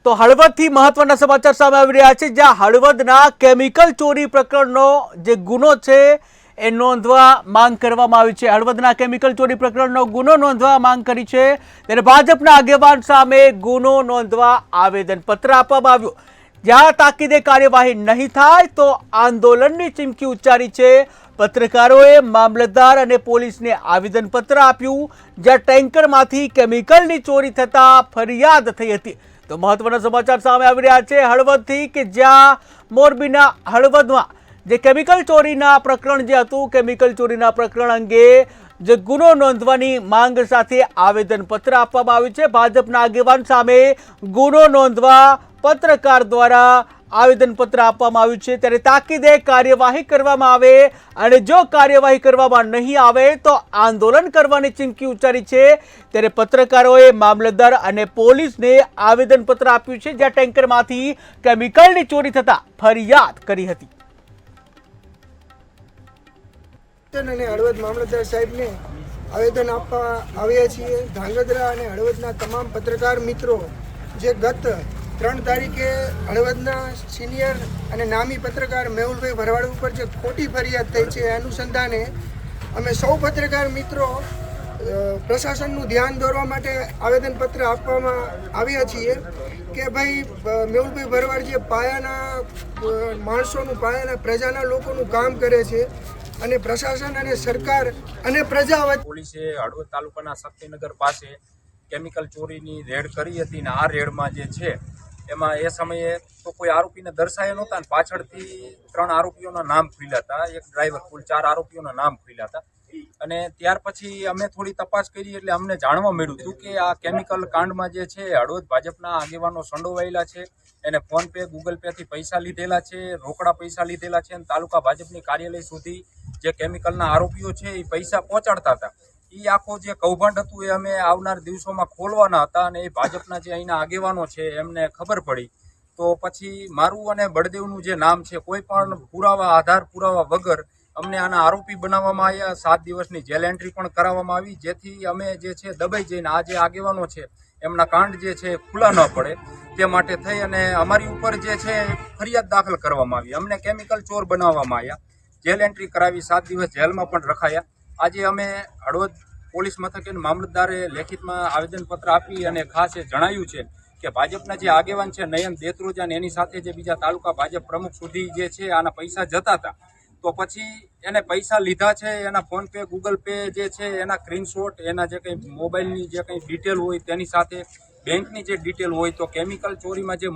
તો હળવદથી મહત્વના સમાચાર સામે આવી રહ્યા છે, જ્યાં હળવદના કેમિકલ ચોરી પ્રકરણનો જે ગુનો છે એ નોંધવા માંગ કરવામાં આવી છે। હળવદના કેમિકલ ચોરી પ્રકરણનો ગુનો નોંધવા માંગ કરી છે, ત્યારે ભાજપના આગેવાન સામે ગુનો નોંધવા આવેદનપત્ર આપવામાં આવ્યું। જ્યાં તાકીદે કાર્યવાહી નહીં થાય તો આંદોલનની ચીમકી ઉચ્ચારી છે। પત્રકારોએ મામલતદાર અને પોલીસને આવેદનપત્ર આપ્યું, જ્યાં ટેન્કરમાંથી કેમિકલની ચોરી થતા ફરિયાદ થઈ હતી। તો મહત્વના સમાચાર સામે આવી રહ્યા છે હળવદથી, કે જ્યાં મોરબીના હળવદમાં જે કેમિકલ ચોરીના પ્રકરણ જે હતું, કેમિકલ ચોરીના પ્રકરણ અંગે જે ગુનો નોંધવાની માંગ સાથે આવેદનપત્ર આપવામાં આવ્યું છે। ભાજપના આગેવાન સામે ગુનો નોંધવા પત્રકાર દ્વારા આવેદનપત્ર આપવામાં આવ્યું છે, ત્યારે તાકીદે કાર્યવાહી કરવામાં આવે અને જો કાર્યવાહી કરવામાં નહીં આવે તો આંદોલન કરવાની ચીમકી ઉચ્ચારી છે। ત્યારે પત્રકારોએ મામલતદાર અને પોલીસને આવેદનપત્ર આપ્યું છે, જ્યાં ટેન્કરમાંથી કેમિકલની ચોરી થતા ફરિયાદ કરી હતી। અને હળવદ મામલતદાર સાહેબને આવેદન આપવા આવ્યા છીએ। ધાંગધ્રા અને હળવદના તમામ પત્રકાર મિત્રો જે ગત 3 તારીખે હળવદના સિનિયર અને નામી પત્રકાર મેહુલભાઈ ભરવાડ ઉપર જે ખોટી ફરિયાદ થઈ છે, એ અનુસંધાને અમે સૌ પત્રકાર મિત્રો પ્રશાસનનું ધ્યાન દોરવા માટે આવેદનપત્ર આપવામાં આવ્યા છીએ કે ભાઈ મેહુલભાઈ ભરવાડ જે પાયાના માણસોનું, પાયાના પ્રજાના લોકોનું કામ કરે છે અને પ્રશાસન અને સરકાર અને પ્રજા વચ્ચે પોલીસે હળવદ તાલુકાના શક્તિનગર પાસે કેમિકલ ચોરીની રેડ કરી હતી અને આ રેડમાં જે છે એમાં એ સમયે તો કોઈ આરોપીને દર્શાયા નહોતા અને પાછળથી 3 આરોપીઓના નામ ખુલ્યા હતા, એક ડ્રાઈવર, કુલ 4 આરોપીઓના નામ ખુલ્યા હતા। અને ત્યાર પછી અમે થોડી તપાસ કરી એટલે અમને જાણવા મળ્યું હતું કે આ કેમિકલ કાંડમાં જે છે હળવદ ભાજપના આગેવાનો સંડોવાયેલા છે, એને ફોન પે, ગૂગલ પેથી પૈસા લીધેલા છે, રોકડા પૈસા લીધેલા છે અને તાલુકા ભાજપની કાર્યાલય સુધી જે કેમિકલના આરોપીઓ છે એ પૈસા પહોંચાડતા હતા। એ આખો જે કૌભાંડ હતું એ અમે આવનાર દિવસોમાં ખોલવાના હતા અને એ ભાજપના જે અહીંના આગેવાનો છે એમને ખબર પડી તો પછી મારું અને બળદેવનું જે નામ છે, કોઈ પણ પુરાવા, આધાર પુરાવા વગર અમને આના આરોપી બનાવવામાં આવ્યા। 7 દિવસની જેલ એન્ટ્રી પણ કરાવવામાં આવી, જેથી અમે જે છે દબાઈ જઈને આ જે આગેવાનો છે એમના કાંડ જે છે ખુલ્લા ન પડે તે માટે થઈ અને અમારી ઉપર જે છે ફરિયાદ દાખલ કરવામાં આવી। અમને કેમિકલ ચોર બનાવવામાં આવ્યા, જેલ એન્ટ્રી કરાવી, 7 દિવસ જેલમાં પણ રખાયા। આજે અમે હળવદ પોલીસ મથકે મામલતદારે લેખિતમાં આવેદનપત્ર આપી અને ખાસ એ જણાવ્યું છે કે ભાજપના જે આગેવાન છે નયન દેત્રોજા એની સાથે જે બીજા તાલુકા ભાજપ પ્રમુખ સુધી જે છે આના પૈસા જતા હતા, તો પછી એને પૈસા લીધા છે, એના ફોન પે, ગૂગલ પે જે છે એના સ્ક્રીનશોટ, એના જે કંઈ મોબાઈલની જે કંઈ ડિટેલ હોય તેની સાથે બેંકની જે ડિટેલ હોય, તો કેમિકલ ચોરીમાં જે